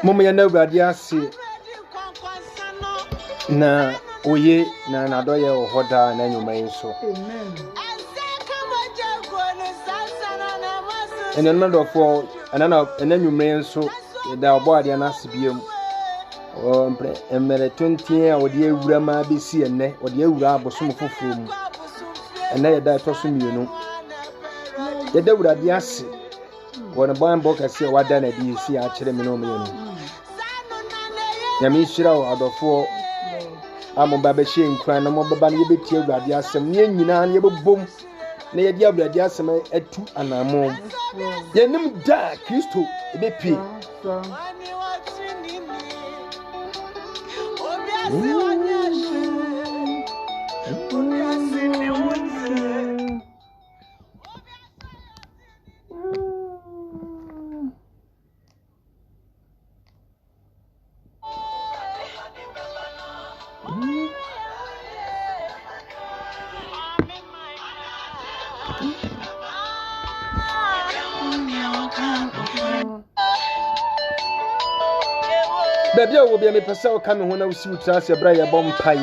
Mama ya na Awurade ase na oye na nadoye ohoda na nyuma nso. Amen. Ene no dofo anana nyuma nso da obo ade na asebiem. O mpre emere 20 a ode awura ma besi enne ode awura abosom foforo mu. Enne ye da to so mienu. Ye da Awurade ase wona bambo kase wada na di si a kire me no mienu. Yami shira o adofo amomba be hye nkran na mo baba ne yebeti Awurade asem ne nyina ne yebobom na ye di Awurade asem atu anamo ye nim da Kristo ebepi Baby, I will be a person coming when I will see you trust your brother bomb pie.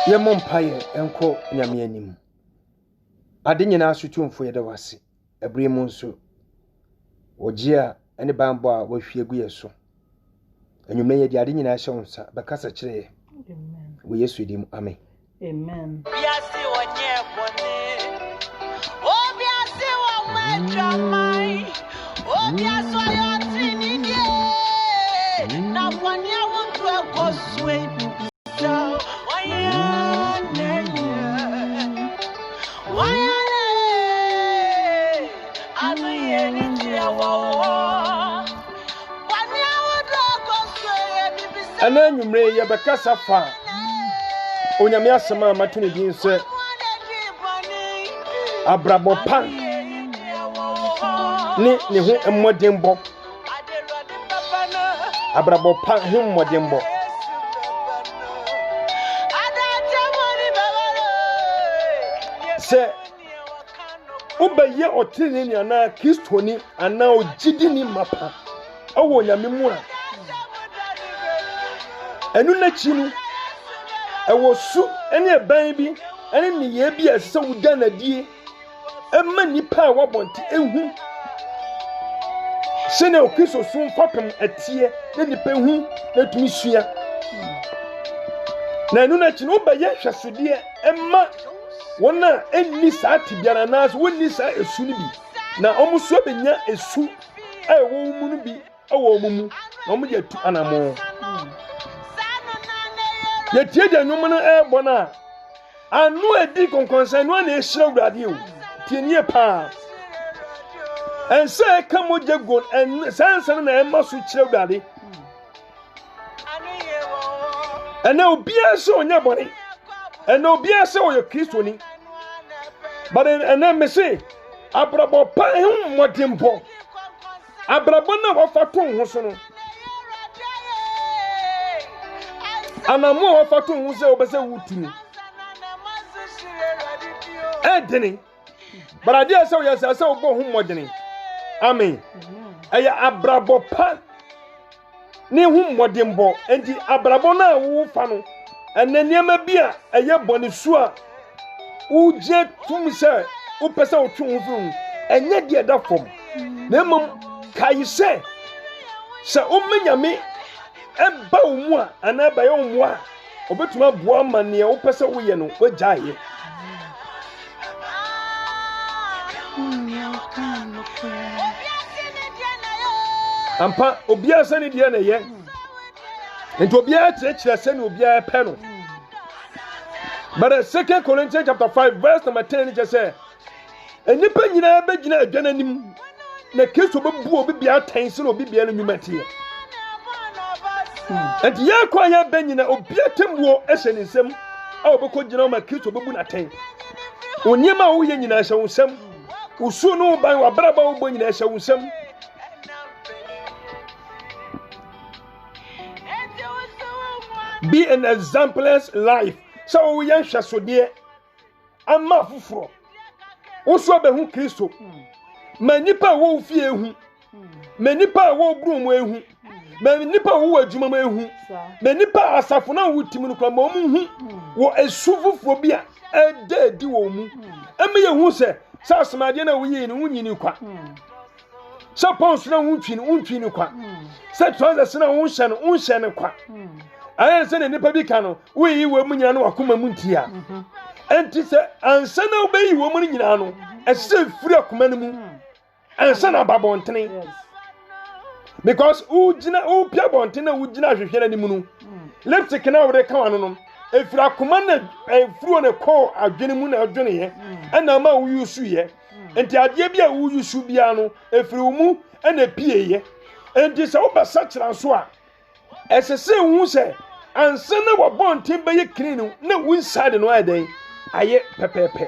Your mom pie and call Yamianim. I didn't ask you to for your was a bremonso. Or Gia and a bamboo will fear we so. And you may a didn't ask you, sir, because a chair. Amen. We yes with him, Amen. Amen. And then you may have a casafa. Onyame asema matuni din se abrabo pan ni ho emmodembo abrabo pan ho mmodembo se ubaye otini ni ana Kristoni ana ogidini mapa awo Onyame mu a enu na chinu ewo su ene ban bi ene ne ye bi ase wuda na die emma nipa wa bonti ehu sene okiso sun fapem atie ne nipa ehu na tumi sua na enu na chi no ba ye hwesode emma wona enni saa tibiara nas wonni saa esu ni bi na omuso benya esu ewo mu no bi ewo mu na omu de tu anamo ye tie de nwom no bona anu edi konkonsan no na ehira Awurade o tie nie pa ense ka moje gon en sansan na emma so kire Awurade ena obia se onya bone ena obia se oyo Kristoni but ena me se abrabo pa hu modembo abrabo na hofato ho so no anamu hofato ho se obese wutunu edeni barade ase o yesa ase obo hu modeni amen aya abrabo pa ni hu modembo enti abrabo na wo fa no eneniema bia eye bone su a uje tum se o pese o twu hu fu enye de da fom na mom kai se o menyame eba wo mu a ana ba ye wo mu a obetuma boa ma ne wo pese wo ye no wagyaye ampa obiara sane die na ye enti obiara kyerɛkyerɛ sane obiara pɛ no but 2 Corinthians chapter 5 verse number 10 just say enipa nyina begina adwana nim na Kristo bebu obi bia tense na obi bia no nwumatie enti ye kwa ya benyina obi atembuo ehye ne nsam a obekọ gina ma Kristo bebu na ten onyema wo ye nyina ehye wo nsam usu no ban wa braba wo bo nyina ehye wo nsam be an exemplary life so we yan hwasode ama fufuro wo so behu Kristo ma nipa wo fie ehu ma nipa wo brum ehu ma nipa wo adwuma ma ehu ma nipa asafo na wo tim no kwa ma omu wo esu fufuro bia edi wo mu eme ye hu se asomade na wo yi ni wunyini kwa so pons na wuntwini kwa se trousers na wo hye ne kwa ayen se ne nipa bi ka no wo yi wo mu nyina no akoma mu ntia enti se ansa na wo yi wo mu nyina no ese furi akoma no mu ansa na babontene because u pia bontene u gina hwehwe na nimu no lipstick na wo de ka wano no efiri akoma na efuru ne ko adwene mu na adwene ye ana ma wo yusu ye enti ade bia wo yusu bia no efiri mu na pie ye enti se wo basa kyera so a esese hu se ansa na wo bonten be ye clean na wo inside no adan aye pepepe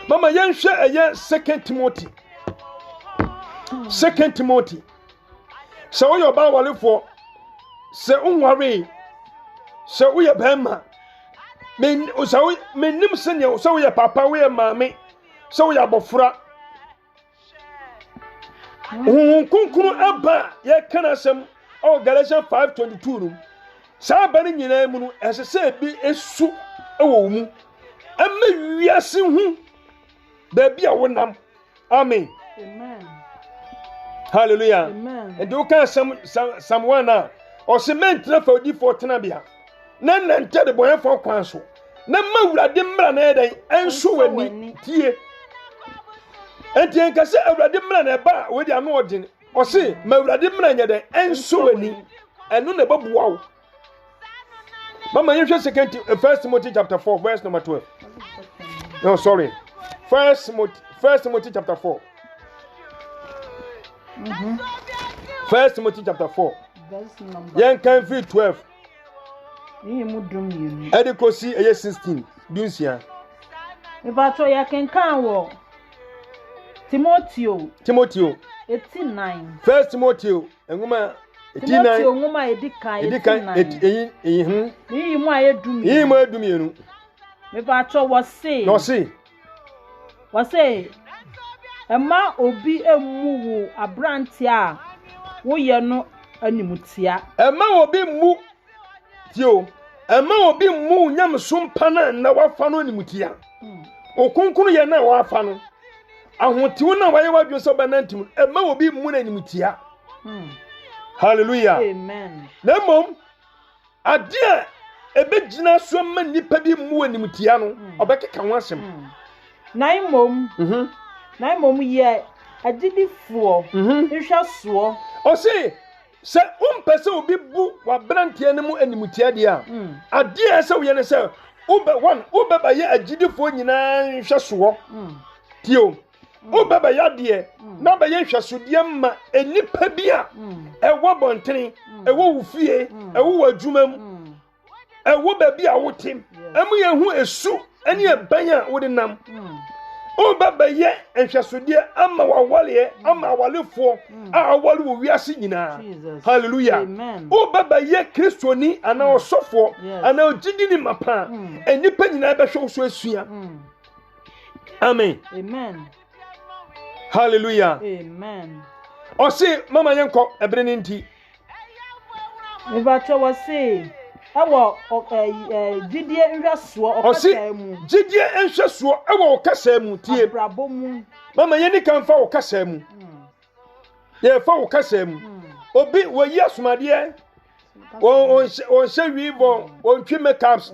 mama yenhwe aye 2 Timothy 2 Timothy so wo yo ba walefo se unware se wo ye bema men so menim se ne so wo ye papa wo ye maame so wo ye abofra kunkunu aba ye kana sem o Galatians 5:22 no sa ba ni nyina mu no esese bi esu ewo mu amma wiase hu ba bia wonam amen hallelujah amen and you can someone na o se mentra fa odi for tena bia na nante de boye for kwan so na mawurade mmra na edan enso wani tie enti enkase awurade mmra na ba we dia no odin o se mawurade mmra nya den enso wani enu na babuwa wo mama you should 1 Timothy chapter 4 verse number 12 no sorry 1 Timothy chapter 4 1 Timothy chapter 4 yan kan free 12 ni mu dum yenu edikosi eye 16 dunsia ibato ya kenkan wo Timothy 89 1 Timothy enguma 89 nguma edikan ni mu ayedum yenu ibato wo say no say Emma obi emu wo abranti a wo ye no animutia Emma obi mu tio Emma obi mu nyamso mpana na wafa no animutia okunkunu ye na wafa no ahotiwo na waye wadwo so banantim Emma obi mu na animutia hallelujah amen na mom ade a ebegina so ma nipa bi mu animutia no obekeka ho asem na imom ye agidifuo nhwa so o se umpese obi bu wa brantie ne mu animutia dia ade a se wo ye ne se ube ba ye agidifuo nyina nhwa so tio ube ba ya de na ba ye nhwa so de ma enipa bia ewo bontene ewo wufie ewo wadwumam ewo ba bia wotim emu ye hu esu ene ebanya wo de nam o baba ye enhwasodie ama wawale ama awalefo a awale wo wiase nyina hallelujah o baba ye kristoni ana osofo ana ogidi ni mapa enipa nyina be hwe so asua amen hallelujah o se mama yenko ebre ni nti me ba cho wo se awo gidie nhwaso okasa mu gidie nhwaso awo okasa mu tie brabo mu mama yeni kan fa okasa mu ye fa okasa mu obi wo yi asomade on se wibo on twi makeups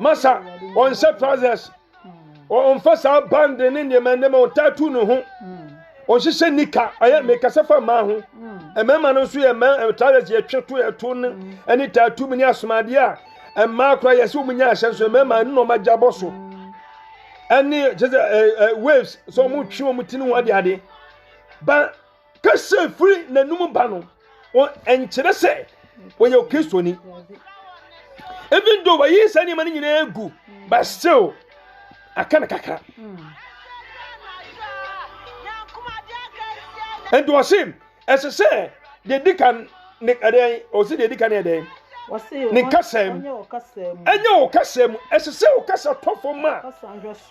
masa on se trousers on fa sa band ne ne man on tattoo no ho on hyehyɛ nika ɔyɛ mekasa fa ma ho ɛmɛma no nso yɛ trousers yɛ tweto yɛ to ne ɛne tattoo mu ne asomade a ɛma akora yɛ sɛ wɔn nyɛ ahyɛ nso ɛmɛma no ma gyabɔ so ɛne kyerɛ waves so wɔn twi wɔn ti ne ho ade ba kasa firi n'anum ba no wɔn nkyerɛ sɛ wɔyɛ kristoni even though wɔyi sɛ nneɛma no nyinaa egu but still aka na kakra and to him as I say the deacon or see the deacon there Nikasem and your Casem as I say Casa Toffo ma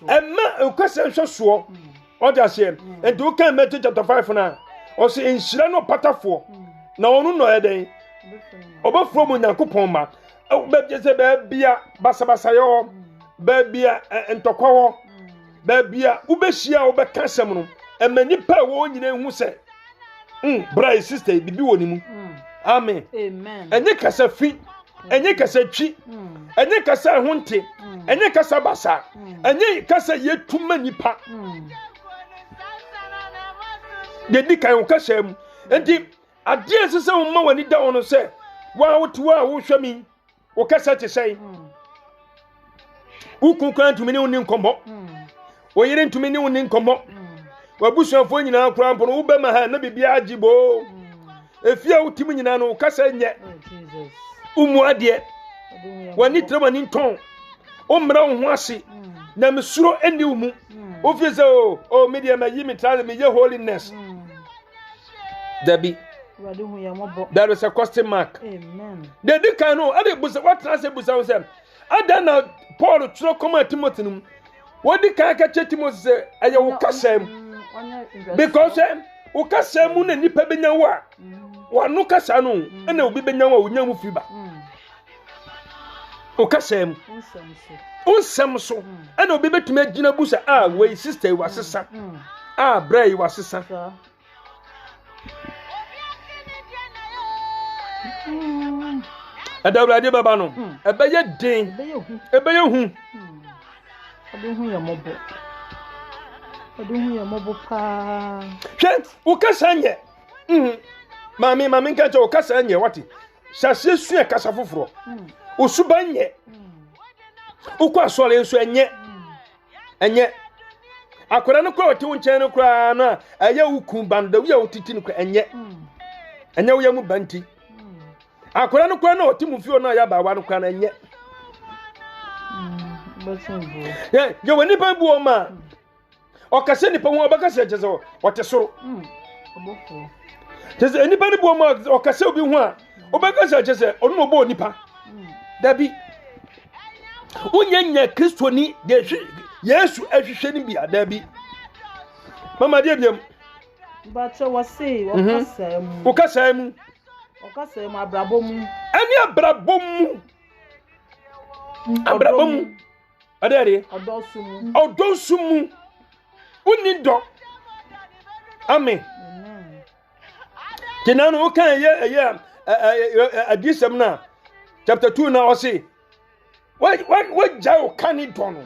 and ma Casem so what I say and do can make chapter 5 now or see in Shirano Patafo no no a day over from Yakupoma oh bebia basabasayo bebia and Toko bebia ubesia obe Casem and many pa won you who say brother sister bibi woni mu amen enye kasa fi enye kasa twi enye kasa honte enye kasa basa enye kasa yetuma nipa de di kan kasa mu enti ade sese wo ma wani da wono se wa wotuwa wo hwami wo kasa te sei ukun kan tumi ne woni nkombo wo yire ntumi ne woni nkombo wabusuafo nyina kura mpo no wo bema ha na bibia agibo efia utim nyina no kasa nye umu ade wani trema ni nton o mra wo ho ase na mesuro eni umu ofise o media ma yimi tale me ye holiness dabi that is a question mark amen de kan no ade busa what na say busa wo say adana Paul tro koma Timothy num wodi kan ka che Timothy say aye wo kasam because o kasa mu na nipa benya wa wa no kasa no na obi benya wa onya mu fiba o kasa mu onsam so na obi betumi agina busa we sister wa sesa brai wa sesa adawrade baba no ebeye den ebeye hu adehu ya mobo adehu ya mobo pa hwe o kasa nye mami nka che o kasa nye wati hyase sua kasa foforo o suba nye o kwa sole nso enye akora no kwa ote wo nchen no kra na aya ukun banda wi a otiti no kra enye wo ya mu banti akora no kwa na ote mu fio na ya ba wa no kra na enye ye wani pa bu o ma o kase ni pa ho obakase jezo wote soro obofo jezo ni pa ni bu o ma o kase obi ho a obakase jezo onu obo nipa dabi unyanya kristoni de Yesu ahwehwe ni bia dabi mama de biam ba che wose o kasa mu abrabom ani abrabom adere odosumu unido amen kinanu kan ye adisem na chapter 2 na o say what jaw kani dono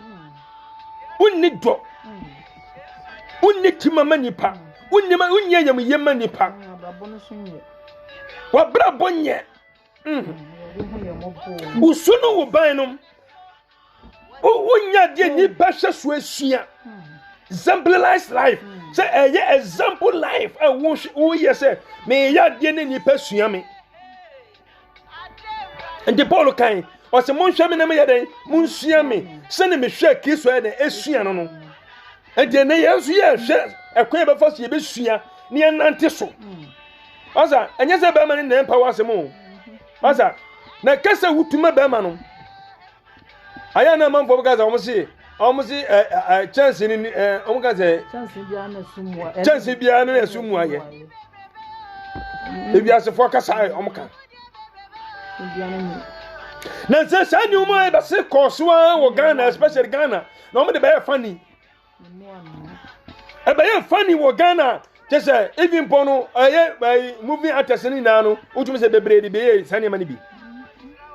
unido uniti mama nipa unima unyeyam yema nipa wa brabo nye usunu wo banum unya de nipa hweso asua exemplarize life say example life wo yes me ya de ne nipa sua me and Paul kan o se mon hwe me na me yeden mon sua me se ne me hwe Kristo ya na esua no no and de ne yesu ye hwe ekwan be fo se ye be sua ne nante so asa enye se be ma ne na empa wase mo asa na kasa hutuma be ma no aya na man fo gaza omusi chance ni omugaze chance bia na sumu aye ebi asefo kasa omuka na se sani umo e ba se kosoa wo Ghana especially Ghana na omo de be funny e be funny wo Ghana just even pono aye movie artist ni na no utumi se bebre de be sani ma ni bi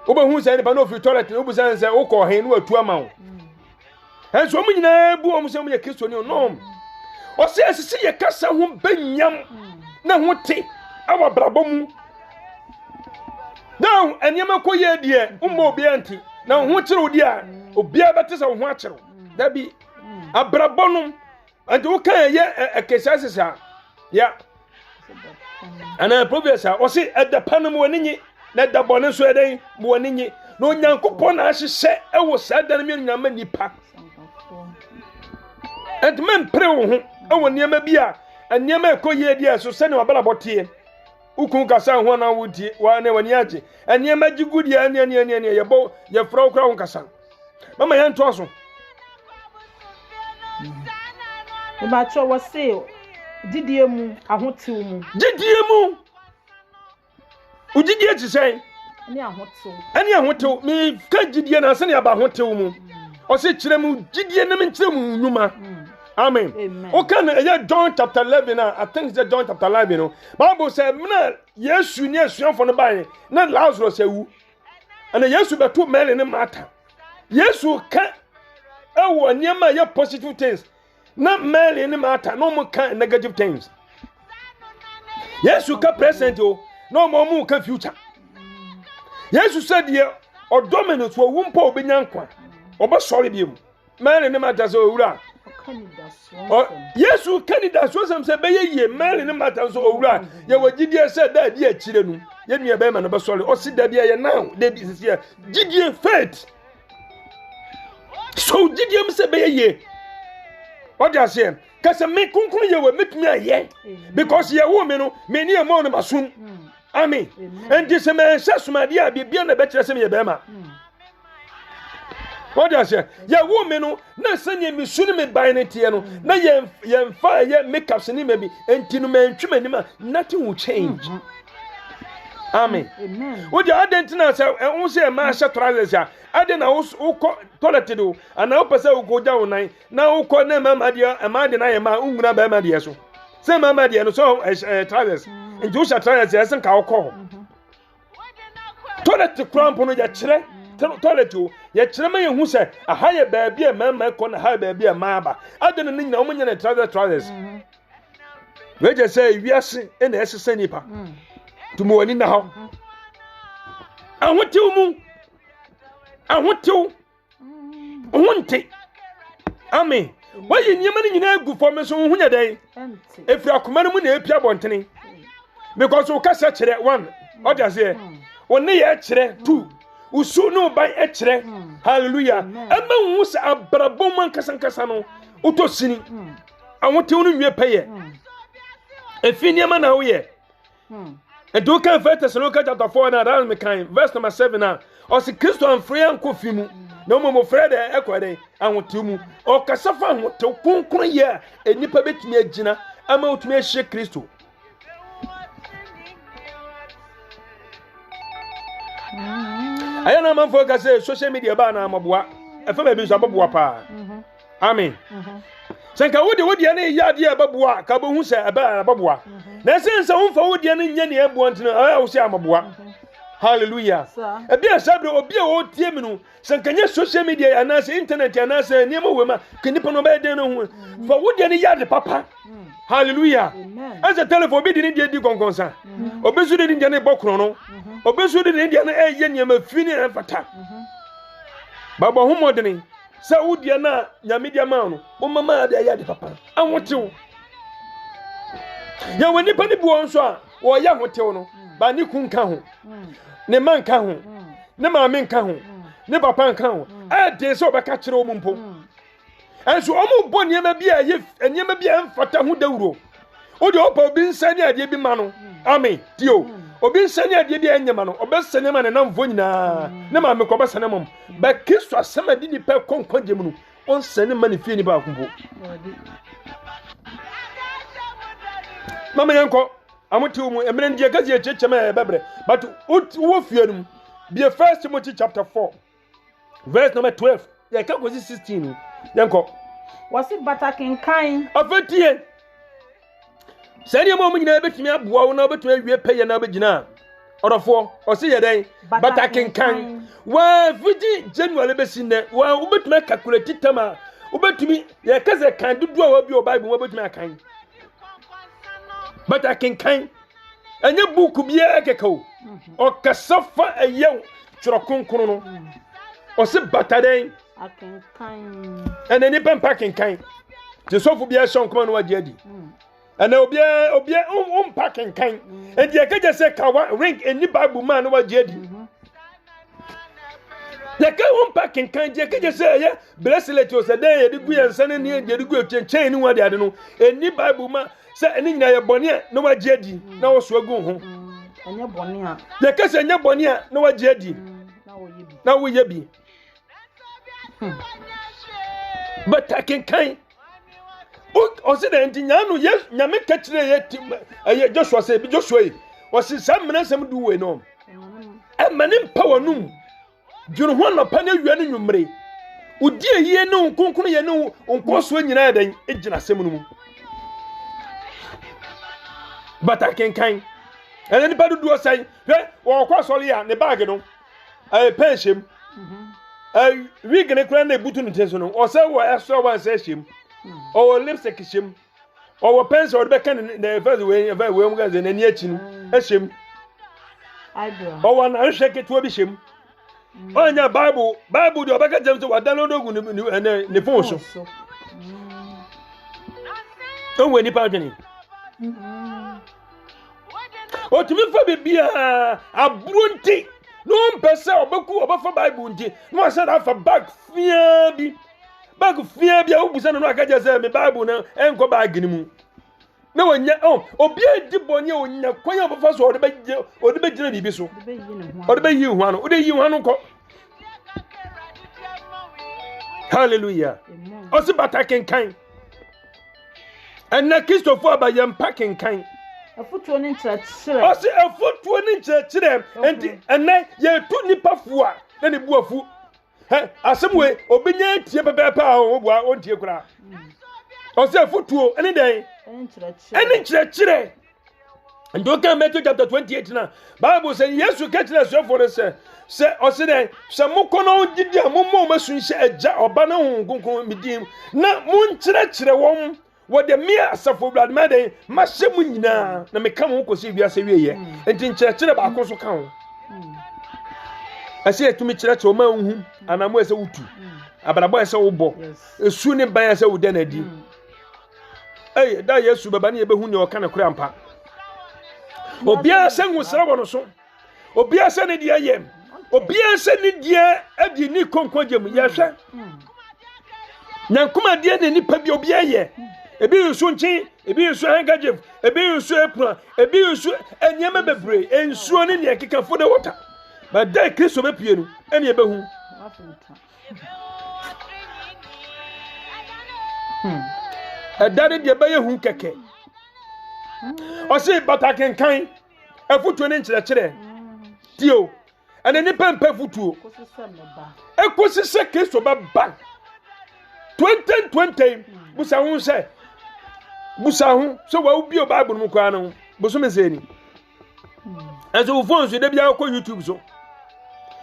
oba hu sani pa no fi toilet obu san se wo ko hen no atu ama wo enso omo nyina bu omo se omo ye Kristo ni no ɔse asisi yɛ kasa ho benyam na ho te awa brabomu now eniyama ko ye de umma obi anti na ho kire odi a obi abete se ho akire da bi abrabonum anti wo kan ye ekesasisa ya ana professor ɔse edapanum woninyi na dabone so eden woninyi na onyankopɔ na ahyehye ewo sadan mi nyama nipa and men pray wo ho ewo niyama bi a eniyama ko ye de so se ne wabala botie ukun kasa ho na wudi wa ne wani age eniyama gigudi ani yebo ye fro kra ho kasa mama ye nto so ba cho wo se didie mu ahotew mu didie mu udidie ti sei ani ahotew mi ka didie na se ne aba ahotew mu o se kire mu didie na me kire mu nyuma amen okay na John chapter 11 na I think it's John chapter 11 no Bible say na Yesu ni asuafo no bae na Lazarus awu ana Yesu beto Mary ne Martha Yesu ka ewo niema ye positive things na Mary ne Martha no mo ka negative things Yesu ka present o no mo ka future Yesu said ye odomene so wumpa obenyankwa obasori biem Mary ne Martha so owura Yesu Canada so some say be ye Mary ne Martha so owura ye wagidie say da di akire nu ye nua be ma no be sori o si da bia ye now da bi sisi gidie faith so gidie me say be ye what you say kase me kunkun ye we metumi aye because ye wo me no me ni e mo no masum amen and this man sasumade a bibia na be kire se me ye be ma what you say ye wo me no na sanye me sunu me ban ne tie no na ye fa ye makeup se ni me bi enti no mantwem anima nothing will change amen wo de adentina se wo se ma sha trousers ya ade na wo ko toilet do ana wo pese wo go ja wo nan na wo ko na mama de na ye ma unguna ba ma de so se mama de no so trousers enti wo sha trousers ya sen ka wo ko toilet cramp no ya kire toilet o ye kire ma ye hu se aha ye ba bia mama ko na ha ba bia ma ba ade no nyina wo nya na trousers we je say wiase e na esese nipa tumo wani na ho ahotew mu ahotew ohunte amen wayi nyema ni nyina gu fo me so hunya dai efri akoma no mu na epia bontene because o kasa kire one oda say woni ye kire two usu no ban e kire hallelujah ema hu se abrabom man kasankasa no utosini ahotew no nwie peye efi nyema na wo ye and do can first Thessalonians chapter 4 na that me kind verse number 7 na o si Kristo amfre anko fi mu na mo frede ekwade ahotew mu o kasafa ahotew konkron ye enipa betumi agina ama otumi ehye Kristo ayana man focus say social media ba na amaboa efa ba bi so aboboa pa amen senka wodi ane yade ababoa ka bo hu se aba ababoa na sense wonfa wodi ane nya ne ebo ntino awu se amaboa hallelujah ebi asabre obi a o tie mi no senka nya social media ana se internet ana se niam wema kenipa no ba den no hu fa wodi ane yade papa hallelujah ase telephone bi di di konkonsa obi su di ne bokro no obi su di ne na eye niam fini enfata baba hu modeni sa udia na nyamedia ma no o mama de ya de papa anwotew ya woni pa ni buo nso a wo ya hotew no ba ni kun ka ho ne man ka ho ne ma men ka ho ne papa ka ho a de so be ka kire o mumpo enso o mu bo niema bia ye niema bia mfata ho dawuro o de opa obi nsani ade bi ma no amen tio obi nsani ade bi anyama no obesane ma ne namfo nyina ne ma me ko besane mom ba Kristo asema di ni pe konkonje mu no on sane ma ne fie ni ba kumpo mama yanko amuti mu emre ndi gazi echechema e bebre but wo fie num be 1 Timothy chapter 4 verse number 12 ya ka gozi 16 yanko wasi batakin kan afetie sani mo nyina ebetimi aboa wo na obetumi awie peye na obegina orofo o se yeden batakin kan wa fiji January besine wa obetumi calculate tama obetumi ye kase kan dudu a bi o Bible obetumi akan but I can enye book bia kekao o kasafa eyew tworo konkon no o se bataden akenkan ene pempa kenkan je sofu bia shon kuma no wagye adi ene obia packing kan and ye keje se kawa ring eni Bible man no wagye adi ye ke packing kan je keje se ye bracelet o se den ye de gu yensan ni ye de gu chain ni wade ade no eni Bible man se eni nyina ye bone a no wagye adi na wo so agu ho enye bone a ye ke se enye bone a no wagye adi na wo ye bi but I can kind o se da nti nya no ye nyame ka kire ye Joshua say bi Joshua yi o se sam mena sam du we no e mane power num dwuru ho no pa na wia no nwumre odi ehie no konkon ye no nkoso nyina dan egina sem no mu but I can kind and anybody do say he wo kwa sori ya ne bag no pension we gonna kura na ebutu no teso no o say wo extra one say shim o lipstick shim o pencil o be kan na first we mu ga ze na ni achi no shim o wa na hweke to bi shim onya Bible de obaka jam so wa download ogu ne phone so o we ni pa dwene o tumi fa bibia abronti no mpese obeku obefa Bible nti no ase da fa bag fia bi a obusa no aka je se me Bible na enko bag ni mu na wonya obi edi bonye onya kwanya obefa so ode be gina bibi so ode be yi hu ano ode yi hu ano ko hallelujah osi bataken kan enna Christopher ba yam packing kan afutuo ni nkyerɛkyerɛ ɔsi afutuo ni nkyerɛkyerɛ enti ɛnɛ yɛ tu nipa fua na ne bu afu asɛm we obi nya tie pɛpɛpɛ a ɔbua ɔntie kura ɔsi afutuo ɛne dɛn ɛne nkyerɛkyerɛ nti okan Matthew chapter 28 na Bible sɛ Yesu kɛkyerɛ asuafo no sɛ ɔsi dɛn sɛ mokɔ na ɔgyidi a momma ɔmasu nhyɛ agya ɔba na honhom kronkron midim na monkyerɛkyerɛ wɔn wode mia asafo brad made mahyemu nyina na meka mo kosi wiase wieye enti nkyerɛkyerɛ baako so ka ho ase etumi kyerɛkyerɛ o ma nhu anamo ese wutu abrabo ese wobɔ esu ne ban ese wuda na di da Yesu baba ne yebehu ne oka ne kora ampa obia se nwusra wɔ no so obia se ne die yɛ obia se ne die adi ni konkogem yɛ hwɛ nyankoma die ne nipa bi obia yɛ ebi yusu nchi ebi yusu handkerchief ebi yusu apron ebi yusu enyema bebre ensuo ne ne keka for the water but dai Kristo be pie no ene e behu adade de be yehu keke o se bataken kan afutuo ne nkyerɛkyerɛ tio ene ni pempe futuo ekosi se Kristo ba 2020 busa hu se busa hu so wa ubi o Bible mu kwa no buso me zeni enso wo phone so de bia ko YouTube so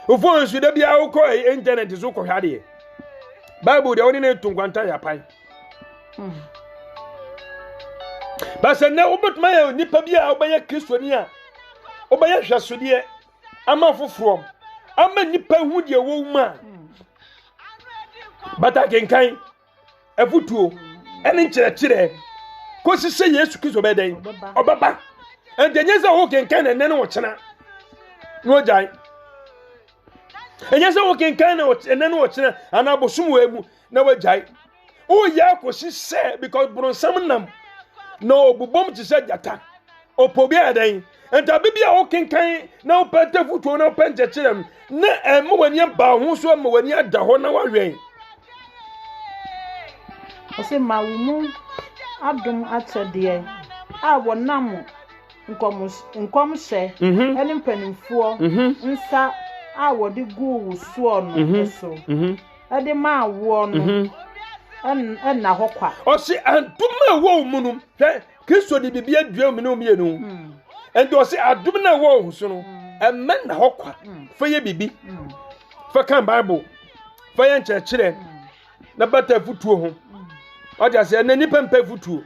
wo phone so de bia ko internet so ko hwade Bible de oni na tunkwanta ya pai ba se na obotuma ya nipa bia obaya Kristoni a obaya hwasode ama foforo ama nipa hu de wo ma bata kenkan afutuo ene nkyerɛkyerɛ kosi se Yesu Kristo be den obaba endenye se wo kenkan na nene wo kyena no jai enye se wo kenkan na nene wo kyena ana bosum wa mu na wo jai o ya kosi se because bronsam nam no obubom ti se jata opobi adan enta bibia wo kenkan na wo pete futuo na wo penkyerɛkyerɛ na emwani ba ho so emwani ada ho na wahwen ose mawumu adum atɛdeɛ a wɔnam nkɔmhyɛ ɛne mpanimfoɔ nsa a wɔde gu wusuo no so ɛde ma awoɔ no ɛna hɔ kwa ɔse adum a ɛwɔ mu no hwɛ Kristo de bibia dua mu no mienu ɛnti ɔse adum na ɛwɔ wo so no ɛmɛ na hɔ kwa fa yɛ bibi fa kan Bible fa yɛ nkyerɛkyerɛ na bata futuo ho ɔde ase na nipa mpa futuo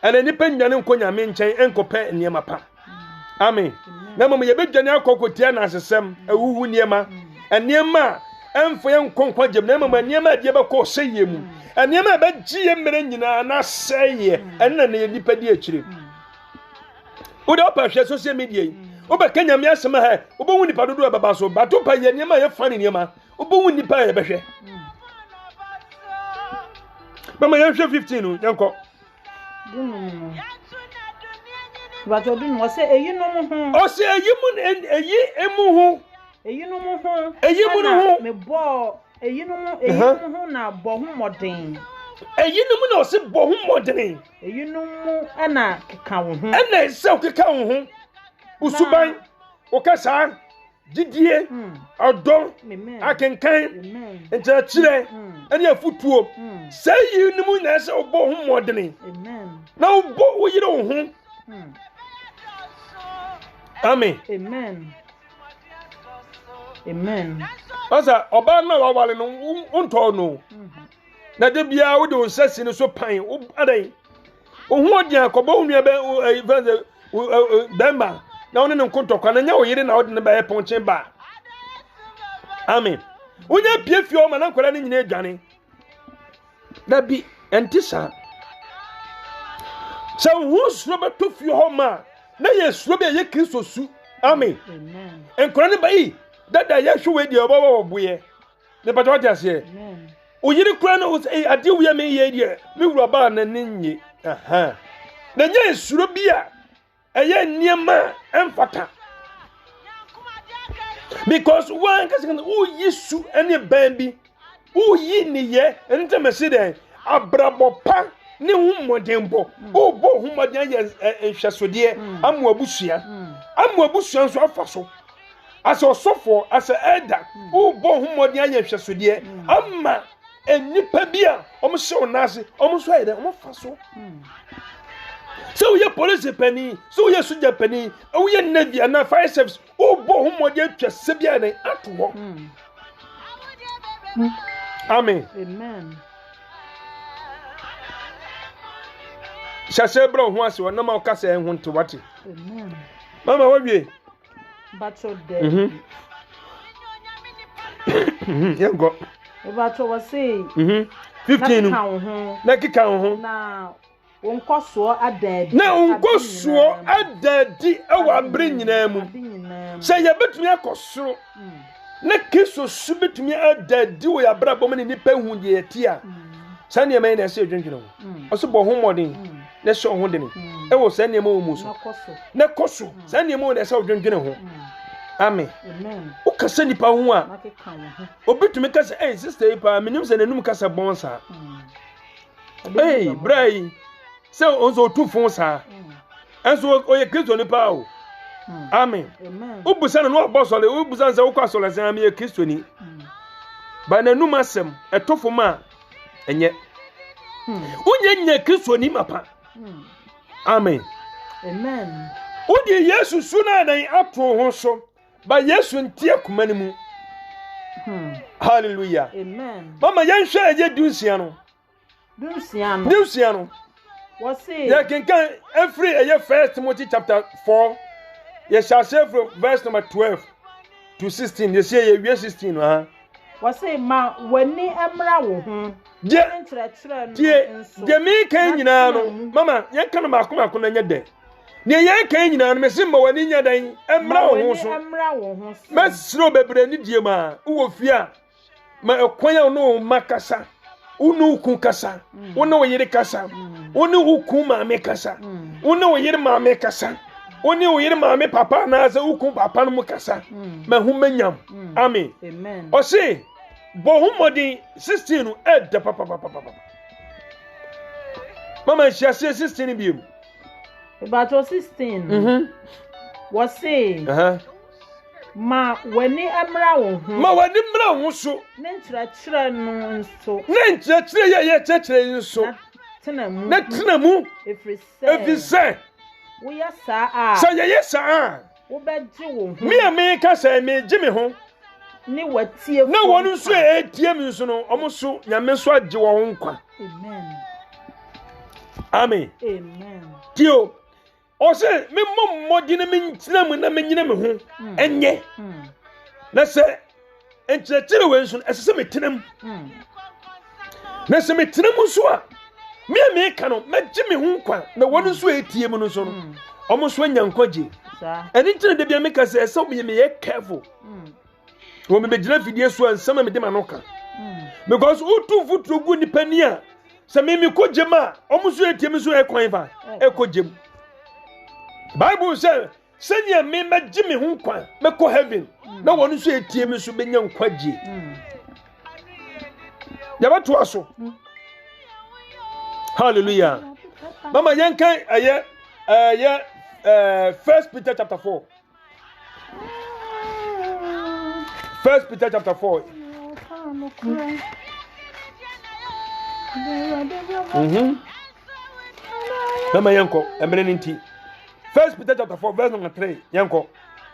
ana nipa nyane nkonya me nkyɛn enkɔpɛ nneɛma pa amen na mama ye bedwane akokotia na asesem awuwu nneɛma nneɛma emfo ye nkonkwa gem na mama nneɛma de bɛkɔ sɛye mu nneɛma bɛgye ye mmere nyina na sɛye ɛna ne nipa di akyire wo de opahwe social media yi wo be kenya me asema ha wo bo wu nipa dodo baba so bato pa ye nneɛma ye fa ne nneɛma wo bo wu nipa ye bɛhwɛ mama ye hwɛ 15 no yankɔ but you don't say eyinom ho o say emu ho eyinom ho me bo eyinom ho na bo ho modern eyinom na o say bo ho modern eyinom ana keka wo ho ana se o keka wo ho usuban o kasa didie odo akenkan enchachire ene afutuo say eyinom na se o bo ho modern amen na o bo wo yire wo ho amen amen asa oba na wawale no unto no na de bia wo de onsasi no so pan wo adan wo hu odi akobo hu be bemba na woni ne nkontokwa na nya wo yire na wo de ne ba ponche ba amen wonya pie fie o ma na nkwara ne nyina adwane da bi entisa so hu suro beto fie ho ma na ye suro be ye Kristo su amen enkwara ne ba yi dada ye hwe di oba wo boye ne pato what ase o yiri kura no ade wo ye me ye di me wura ba na ninye aha na nya suro bia eye niema emfata because one kasi o yisu ene ban bi o yi ni ye ente mesi den abrabopa ne hu modembo o bo hu modem ye hwesode amu abusua nso afa so aso sofo asa elder o bo hu modem ye hwesode amma enipa bia omo se onase omo so ayede omo fa so so we police penny so we soldier penny we navy and fire service o bo hu modem twese bia na atwo amen Shase bro ho ase wona ma okasa en ho nto wate mama wawie bacho de yango bacho wase 15 na kika ho na wonkoso adadi na wonkoso adadi ewa bre nyina mu se ye betumi akosoro na Kristo su betumi adadi wo ya bra bom ne nipa hu de atia sane me na se adwendwene ho oso bo ho modern na so ho de ne ewo sane me wo muso na koso sane me wo na se adwendwene ho amen o kasa nipa ho a obetumi kasa sister ipa menim se nanum kasa bonsa brai se onzo tufo sa enso oye Kristo nipa o amen ubusa na no abosole ubusa nse ukwasole se am ye Kristo ni ba nanum asem etofo ma enye unye Kristo ni mapa amen odi Yesu suna dan ato ho so ba Yesu ntie kuma ni mu hallelujah mama yanhwe aje dunsia no what say ya kenkan every year 1 Timothy chapter 4 you shall say from verse number 12 to 16 they say you 16 what say ma wani amra wo ho je mi kan nyina no mama yan kan ma akoma na nya de ne yan kan nyina no mesim ma wani nya dan amra wo ho so mesro bebre ni die ma wo fia ma ekwan no makasa unu ku kasa unu wo yiri kasa unu uku ma me kasa unu wo yiri ma me kasa unu wo yiri ma me papa na za uku papa no mu kasa ma hu manyam amen o se bo hu modi 16 ed papa mama she say 16 biem about 16 what say ma wani amra wo ho ma wani mra wo so ne nkyerɛkyerɛ no nso ne nkyerɛkyerɛ ye kyerɛkyerɛ nso na tenamu efise wo ya saa a sa ye saa wo bɛgye wo ho me ka sa me gye me ho Ni watie. Na wonu so etie mi so no omo so nyame so agye wo nkwa. Amen. Amen. Amen. Tio. O se me mmodi na me ntina mu na me nyina me ho enye. Na se enkyerɛkyerɛ we nso ɛsɛ sɛ metenam. Na se metenam so a me ka no megye me ho nkwa na wonu so etie mu no so no. Omo so anya nkwaje. Eni ntina de bia me ka sɛ ɛsɛ me ye careful. Wo me begina fidie so ansama me de ma no ka. Because utu futuro gu ni pani a se me ko jema omo so etie me so e kwan fa e ko jem. Bible say senya me magye me ho kwan me ko heaven na wonu so etie me so benya nkwaje. Ya bato aso. Hallelujah. Mama yankan aye 1 Peter chapter 4. 1 Peter chapter 4. Mama yanko emre ninti. 1 Peter chapter 4 verse number 3 yanko.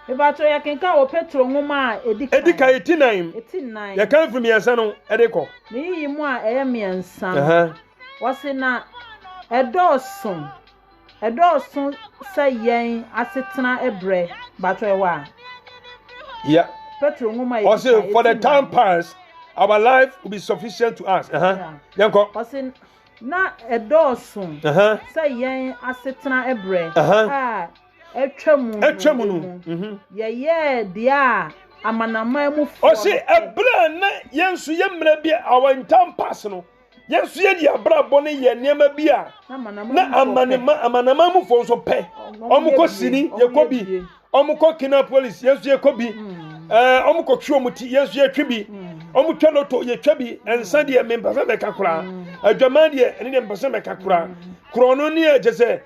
Ebato ya kenka o Petro ngoma edika 89. Ya kan from yansa no edeko. Ni yimu a eye miensa. Wose na edoson sayen asetena ebre bato ewa. Yeah. Petro ngoma also for the time past our life will be sufficient to us. Yanko. Wose na edoson sayen asetena ebre etwamu no ye dia amanama mu fo. Wose ebre na yensu yemra bi our time past no. Yensu ye dia bra bone ye niam bia na amanama mu fo so pe omuko sini ye kobi omuko kina police yensu ye kobi omuko twa omuti yensu ye twibi omutwa noto ye twabi ensa de mempa fe beka kura adwaman de ene de mpase beka kura krono ni e jese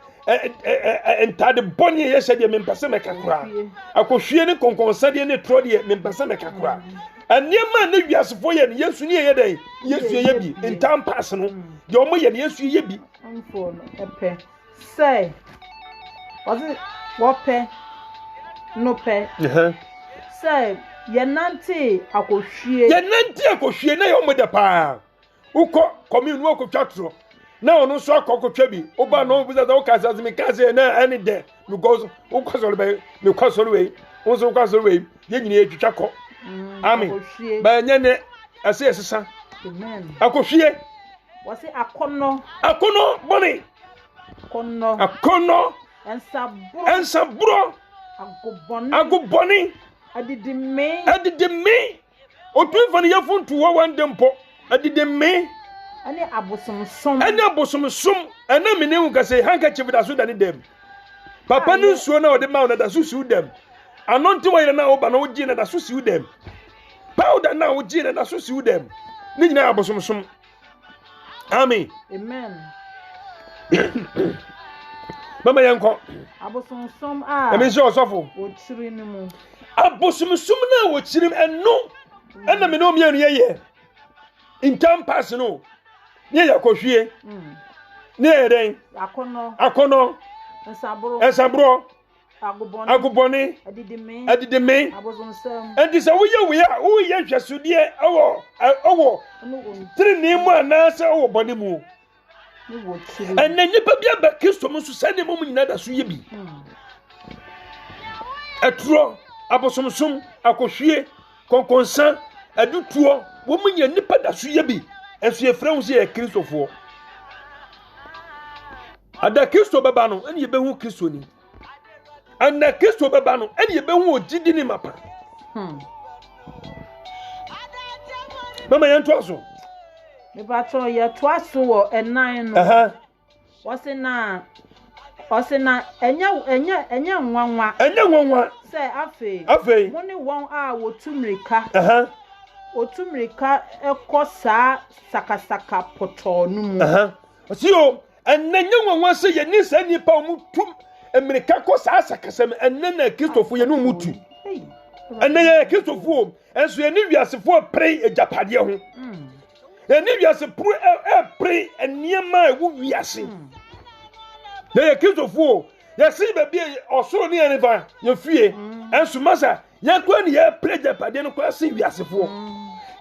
entade bone ye hye de mempa se beka kura akohwie ne konkonsa de ne tro de mempa se beka kura aniema na wiasefo ye ne yesu ne ye den yesu ye bi entam pass no de omo ye ne yesu ye bi amfo no epe say what pe no pe say ye nanti akohwie na ye omo de pa uko commune akotwa tro na onu so akokotwa bi oba no bi za ka me ka say na any day because ukosoro be me kwasoro we unso kwasoro we ye nyine etwitwa ko. Amen. Ba nyane ase esesa. Amen. Akohwie. Wose akono boni. Akono. Ensabro. Agoboni. Adidime. Otunfa ne yafuntu wo wande mpo. Adidime. Ani abosomsom. Ana me ne hu ka say handkerchief da so da ne dem. Papa nu suo na ode ma na da so su dem. Anonti wa na oba na oji na da so siu dem. Powder na oji na da so siu dem. Ni nyina abosomsom. Amen. Mama yanko. Abosomsom Emi se osofo. O chiri ni mu. Abosomsom na wo chirim eno. Ena me no me anu ye. In campus no. Ni yakohwie. Ni eden. Akono. Ensabro. Aguboni adidime enti se wo ye hwesude owo trini mu anase owo boni mu enne nipa bia ba Kristo mu so sane mu nyina da so ye bi etro abosomsom akohwie konkonsa adutuo wo mu nya nipa da so ye bi enso ye frɛ hu se ye Kristofo ada Kristo baba no ene ye behu Kristo ni Anna Kristo baba no ene ye behu ogidi ni mapa. Mama yanto aso. Me bato ye to aso wo enan no. Wose na enya nwanwa. Say afei. Mo ni won a wotumrika. Otumrika ekosa sakasaka poto no mu. Osio enenya nwanwa se ye ni sa nipa omutum Amerika ko sa sakasem enna Kristofo ye no mutu enna ye Kristofo enso ye ni wiasefo pre ejapade ho ye ni wiase pre eniema ewu wiase ye Kristofo ye si be bi osoro ni enifa ye fie enso masa ya kwa ni ya preja pade no kwa se wiasefo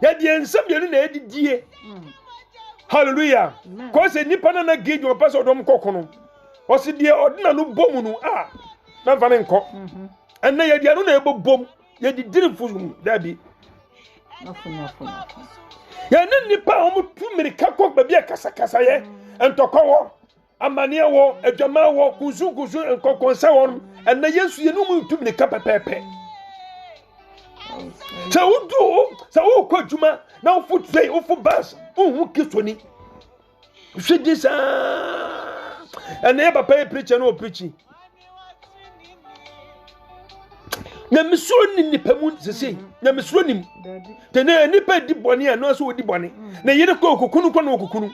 ya de ensem yenu na edidie hallelujah ko se nipa na geju o paso dom kokono o se de odina no bomu no na fa ne nko enna ya de no na ebobom ya di dirifu dabi ya ne nipa o mutu mirika ko ba bia kasa ye entokowo amane wo adwama wo kuzu enkokonse won enna yesu ye no mutu mirika pepepe sa wo ko djuma na wo fu trei wo fu bus hu kisoni shedisa enna ba pay preacher no preaching na misuro ni nipa mu sese na misuro ni tene nipa di bone a no so odi bone na yire ko okukunu ko na okukunu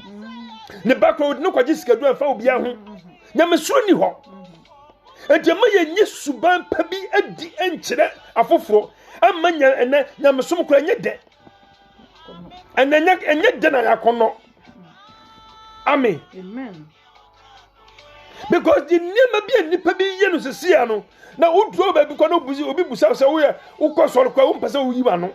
ne bakro ne kwaje sikadu afa obi aho na misuro ni ho edema ye nyisuban pa bi adi enkire afoforo amanya ene na misom kura nye de enye de na yakono amen because the name be nipa bi ye no sese ya no na udro ba bi ko no buzi obi busa se wo ye ukosoro kwa wo mpese wo yiwa no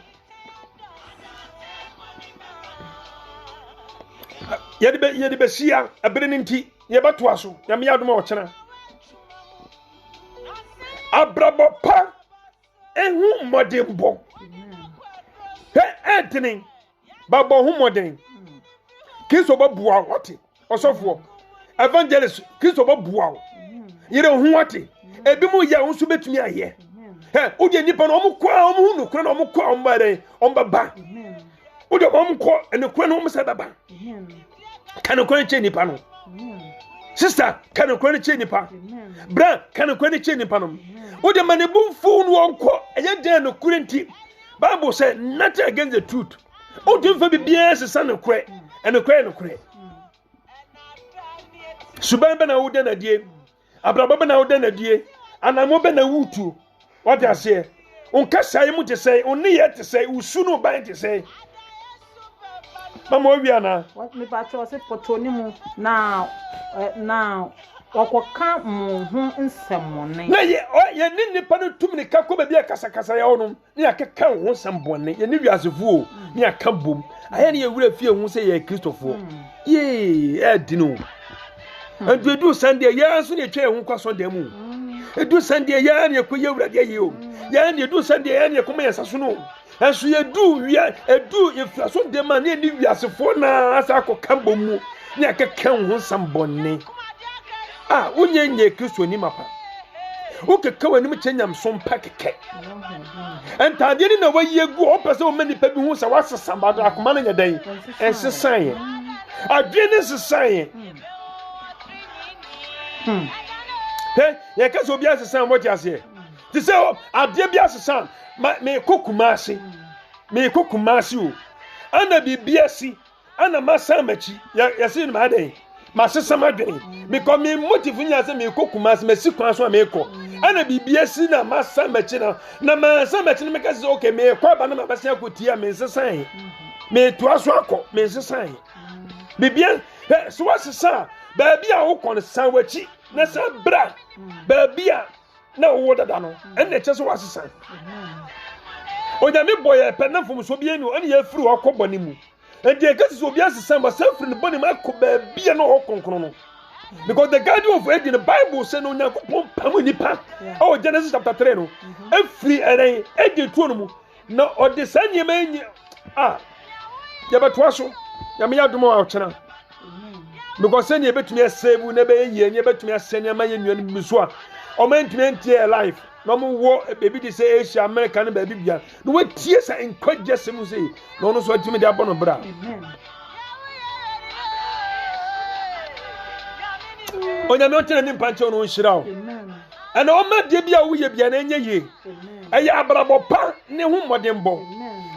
yede be sia abere nti ye bato aso ya me yadoma o kena abrabo pa ehu modembo edene babo hu moden kiso babua wote osofo evangelist kiso babua yire hu wote ebi mu ya unsu betumi aye uje nipa no omkwa omhu no kra no omkwa ombare ombaba uje omkwa ene kra no omse baba kan kra che nipa no sister kan kra che nipa bra kan kra che nipa no uje manebu fu no onko eye den no kurenti bible say nothing against the truth uje fa bibia sesa no kra ene kra no kra suban be na wo den adie abraba be na wo den adie anamo be na wutu what you say onka sai mu te say onni ye te say usunu ban te say mama owi ana what me pa cho se potoni mu na wakoka ho nsemmone na ye ni pa no tumni ka ko ba bia kasa ya wono ni akeka ho nsembone ye ni wiasefu ni aka bom aye ni ye wura fie hu se ye Kristofo ye edino edu Sunday ya so ne twa ho kwaso da mu edu Sunday ya ne ko ye wura de ye o ya ne edu Sunday ya ne ko me yasaso no enso ye du wia edu ifraso de ma ne ni wiasefo na asa ko kambo mu ni akeka ho nsembone unyenye Kristo ni mapa ukeka wani mu chenyam so mpa keke entade ni na waye gu opese o mani pa bi hu sa wasesa bado akoma na nyadan ensesan ye adwene sesan ye ye ka so bia sesan mo ti ase ti se ade bia sesan me kokumasi o ana bibia si ana masamachi ya se ni ma den masesa madwen because me motive nya se me kokumas me si kwan so me ko ana bibia si na masamachi na masamachi me ka se okay me kwa ba na mabasa akotia me sesan me to aso akọ me sesan bibia so wasesa ba bia wo kon san wachi na sa bra ba bia na wo dada no enne che so wasesa onya me boy pe na fom so bia ni oni ya firi akọ boni mu ende ka so bia sesa ba sa firi boni ma akọ ba bia no okonkron no because the God of read in the Bible say no nyakopon pamu nipa oh Genesis chapter 3 no every ere ede tuo no mu na ode sanye manyi ya beto aso ya me yadom a ochena because sanye betumi asave na be yie nye betumi asanye manye nuan miso a o man ntumi ntie life no mo wo bebi di say Asia America no ba bibia no watie sa encourage sem say no no so atimi de abono bra onya me otena ni mpanche no nhira ana o ma de bia wo ye bia na enye ye ayi abrabo pa ne hu modembo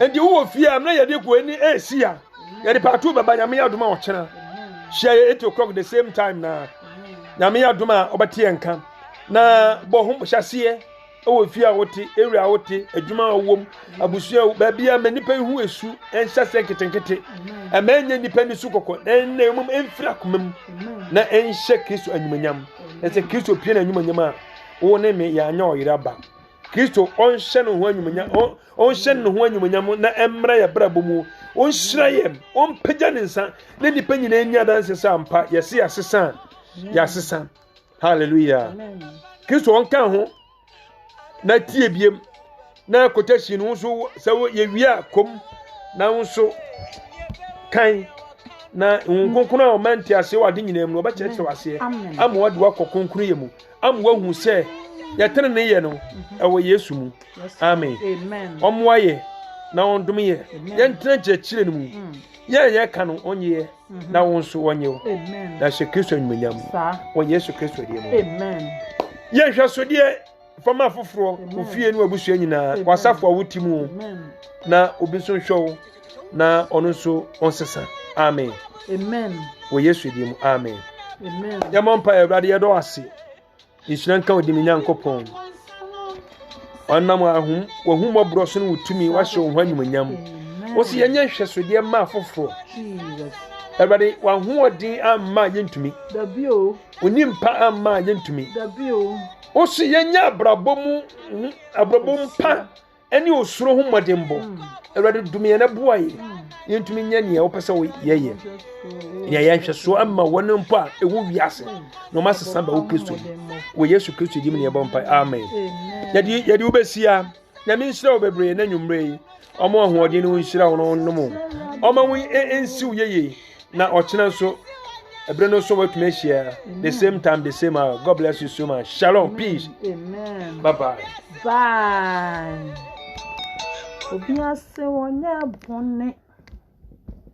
endi wo fie am na ye de ko ani Asia ye de patu baba nyame yadoma o chena share 8 o'clock the same time na nyame yadoma obati enka na bo hu hyase wo fie a wote ewura wote adwuma wom abusua ba bia manipa hu esu enhyase ketenkete amanye nipa ni su kokko na mum enfira komam na enhye Kristo anyumanyam ese Kristo pie na anyumanyam a wo ne me ya anya oyira ba Kristo ɔnhyɛ no ho anwumanya ɔnhyɛ no ho anwumanya na ɛmmra yɛ brabɔ mu ɔnhyira yɛ ɔmpagya ne nsa na nipa nyinaa nya danse sɛ ampa yɛse yɛasesa hallelujah Kristo ɔnka ho na tie biem na kotashi no nso sɛ yɛwia kom na nso kan na nkonkron a ɔmanti ase wade nyinaa mu ɔbɛkyerɛkyerɛ wase ama wade wakɔ konkron yɛ mu ama wahu sɛ yɛtene ne yɛ no ɛwɔ Yesu mu amen ɔmoa yɛ na ɔndom yɛ yɛntena kyerɛkyerɛ no mu yɛyɛ ka no ɔnyɛ na wo nso ɔnyɛ wo na hyɛ Kristo anwumanyam wɔ Yesu Kristo deɛ mu yɛhwɛ sodeɛ fama foforɔ ofie no abusua nyinaa wasafo a wotim wo na obi nso hwɛ wo na ɔno nso ɔnsesa amen wɔ Yesu deɛ mu amen yɛmɔ mpa Awurade yɛdɔ ase nhyira nka wo de me Nyankopɔn ɔnam wahum ɔborɔ so no wotumi wahyɛ wo ho anwumanyam wo si yɛnyɛ hwɛsodeɛ ma foforɔ Awurade wahoɔden amma yɛntumi onimpa amma yɛntumi wo si yɛnyɛ abrabɔ mpa ɛne osuro ho mmɔdenbɔ Awurade dumiyɛ na boa yɛntumi nyɛ nea wopɛ sɛ yɛyɛ nea yɛhwɛsoɔ amma wɔne mpo a ɛwɔ wiase na ɔmasesa ba wo Kristo wɔ Yesu Kristo dim ne yɛbɔ mpa amen yɛde wobɛsia nyame nhyira wo bebree na nnwummerɛ yi ɔma ahoɔden no nhyira wo no nom ɔma wo ɛnsiw yɛye na ɔkyena nso ɛberɛ no nso watumi ahyia the same time the same hour. God bless you so much. Shalom, peace. Amen. Bye-bye. Bye. Obia se wonya bone.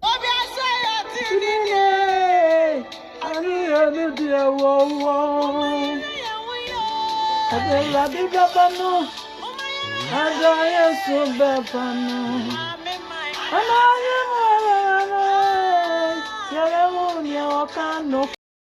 Obia se yatine. Ani anu dia wo. Adela bi babano. Ada Yesu babano. Ana ye mo. Yale wo ni o kan no.